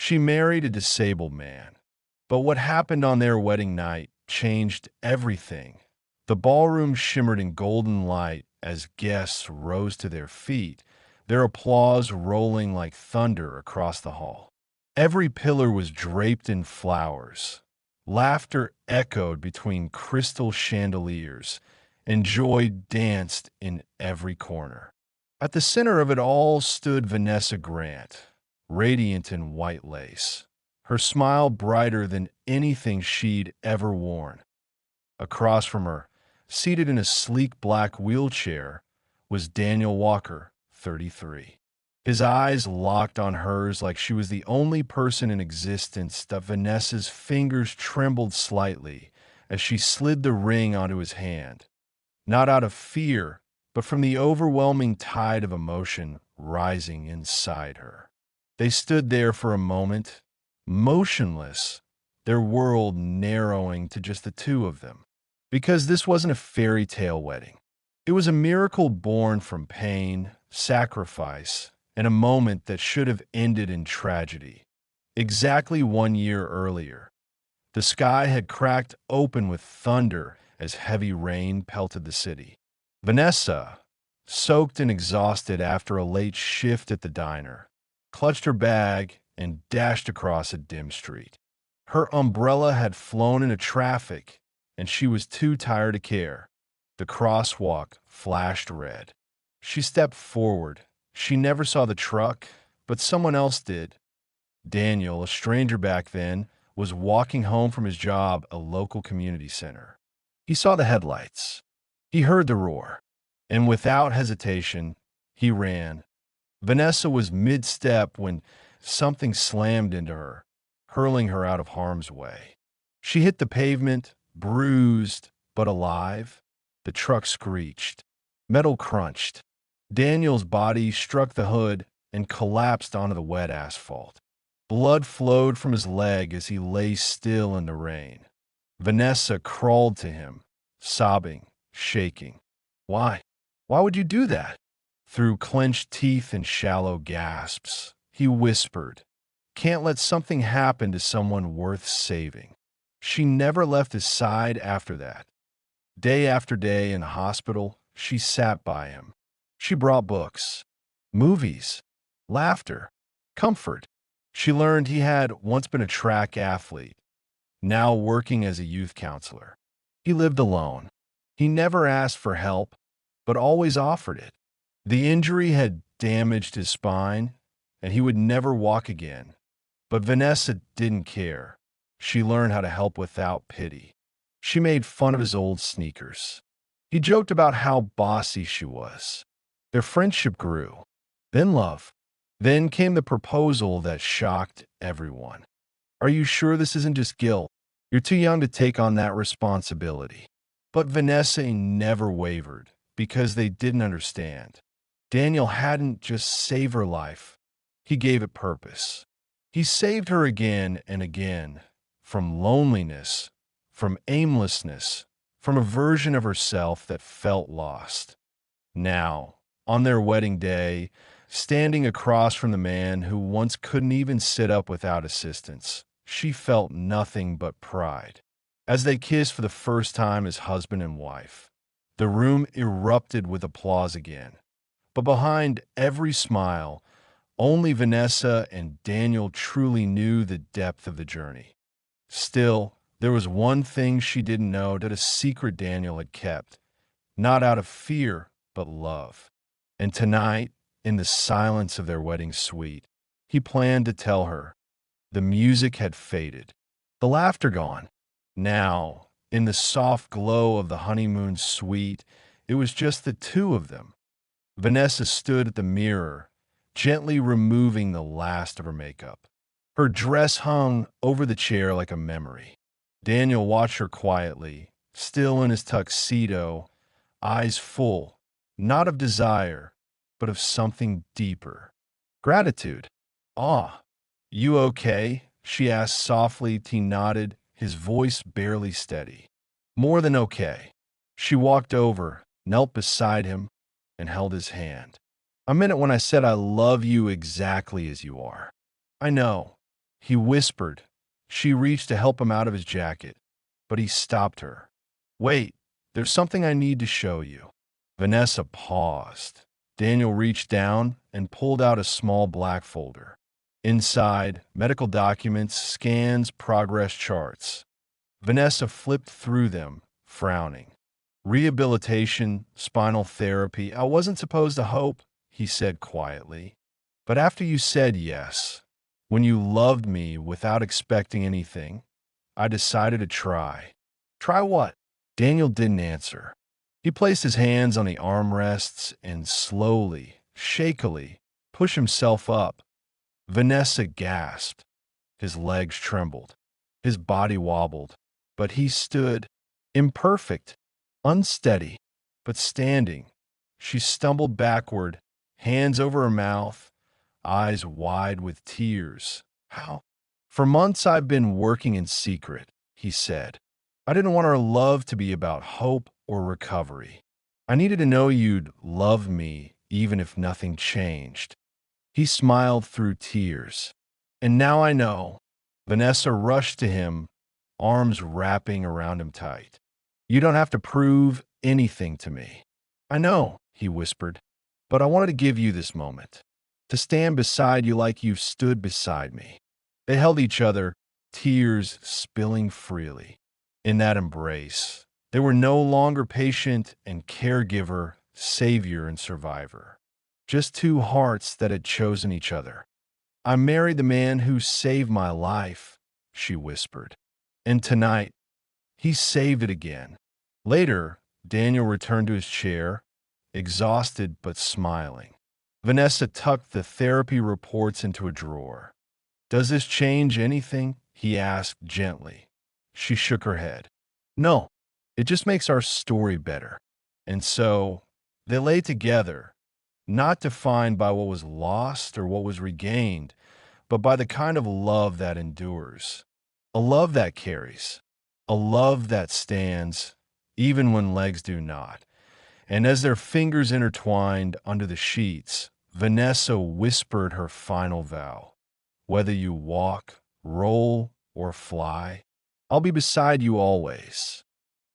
She married a disabled man. But what happened on their wedding night changed everything. The ballroom shimmered in golden light as guests rose to their feet, their applause rolling like thunder across the hall. Every pillar was draped in flowers. Laughter echoed between crystal chandeliers, and joy danced in every corner. At the center of it all stood Vanessa Grant, radiant in white lace, her smile brighter than anything she'd ever worn. Across from her, seated in a sleek black wheelchair, was Daniel Walker, 33. His eyes locked on hers like she was the only person in existence that Vanessa's fingers trembled slightly as she slid the ring onto his hand, not out of fear, but from the overwhelming tide of emotion rising inside her. They stood there for a moment, motionless, their world narrowing to just the two of them. Because this wasn't a fairy tale wedding. It was a miracle born from pain, sacrifice, and a moment that should have ended in tragedy. Exactly 1 year earlier, the sky had cracked open with thunder as heavy rain pelted the city. Vanessa, soaked and exhausted after a late shift at the diner, clutched her bag and dashed across a dim street. Her umbrella had flown into traffic, and she was too tired to care. The crosswalk flashed red. She stepped forward. She never saw the truck, but someone else did. Daniel, a stranger back then, was walking home from his job at a local community center. He saw the headlights. He heard the roar. And without hesitation, he ran. Vanessa was mid-step when something slammed into her, hurling her out of harm's way. She hit the pavement, bruised but alive. The truck screeched. Metal crunched. Daniel's body struck the hood and collapsed onto the wet asphalt. Blood flowed from his leg as he lay still in the rain. Vanessa crawled to him, sobbing, shaking. Why? Why would you do that? Through clenched teeth and shallow gasps, he whispered, "Can't let something happen to someone worth saving." She never left his side after that. Day after day in the hospital, she sat by him. She brought books, movies, laughter, comfort. She learned he had once been a track athlete, now working as a youth counselor. He lived alone. He never asked for help, but always offered it. The injury had damaged his spine, and he would never walk again. But Vanessa didn't care. She learned how to help without pity. She made fun of his old sneakers. He joked about how bossy she was. Their friendship grew, then love. Then came the proposal that shocked everyone. "Are you sure this isn't just guilt? You're too young to take on that responsibility." But Vanessa never wavered because they didn't understand. Daniel hadn't just saved her life, he gave it purpose. He saved her again and again from loneliness, from aimlessness, from a version of herself that felt lost. Now, on their wedding day, standing across from the man who once couldn't even sit up without assistance, she felt nothing but pride. As they kissed for the first time as husband and wife, the room erupted with applause again. But behind every smile, only Vanessa and Daniel truly knew the depth of the journey. Still, there was one thing she didn't know, that a secret Daniel had kept, not out of fear, but love. And tonight, in the silence of their wedding suite, he planned to tell her. The music had faded, the laughter gone. Now, in the soft glow of the honeymoon suite, it was just the two of them. Vanessa stood at the mirror, gently removing the last of her makeup. Her dress hung over the chair like a memory. Daniel watched her quietly, still in his tuxedo, eyes full, not of desire, but of something deeper. Gratitude. Awe. "You okay?" she asked softly. He nodded, his voice barely steady. "More than okay." She walked over, knelt beside him, and held his hand. "I meant it when I said I love you exactly as you are. I know." he whispered. She reached to help him out of his jacket, but he stopped her. Wait, there's something I need to show you. Vanessa paused. Daniel reached down and pulled out a small black folder. Inside, medical documents, scans, progress charts. Vanessa flipped through them, frowning. Rehabilitation, spinal therapy. I wasn't supposed to hope, he said quietly. But after you said yes, when you loved me without expecting anything, I decided to try. Try what? Daniel didn't answer. He placed his hands on the armrests and slowly, shakily, pushed himself up. Vanessa gasped. His legs trembled. His body wobbled. But he stood, imperfect, unsteady, but standing. She stumbled backward, hands over her mouth, eyes wide with tears. How? For months I've been working in secret, he said. I didn't want our love to be about hope or recovery. I needed to know you'd love me even if nothing changed. He smiled through tears. And now I know. Vanessa rushed to him, arms wrapping around him tight. You don't have to prove anything to me. I know, he whispered, but I wanted to give you this moment, to stand beside you like you've stood beside me. They held each other, tears spilling freely. In that embrace, they were no longer patient and caregiver, savior and survivor. Just two hearts that had chosen each other. I married the man who saved my life, she whispered. And tonight, he saved it again. Later, Daniel returned to his chair, exhausted but smiling. Vanessa tucked the therapy reports into a drawer. Does this change anything? He asked gently. She shook her head. No, it just makes our story better. And so, they lay together, not defined by what was lost or what was regained, but by the kind of love that endures. A love that carries. A love that stands, even when legs do not. And as their fingers intertwined under the sheets, Vanessa whispered her final vow. Whether you walk, roll, or fly, I'll be beside you always.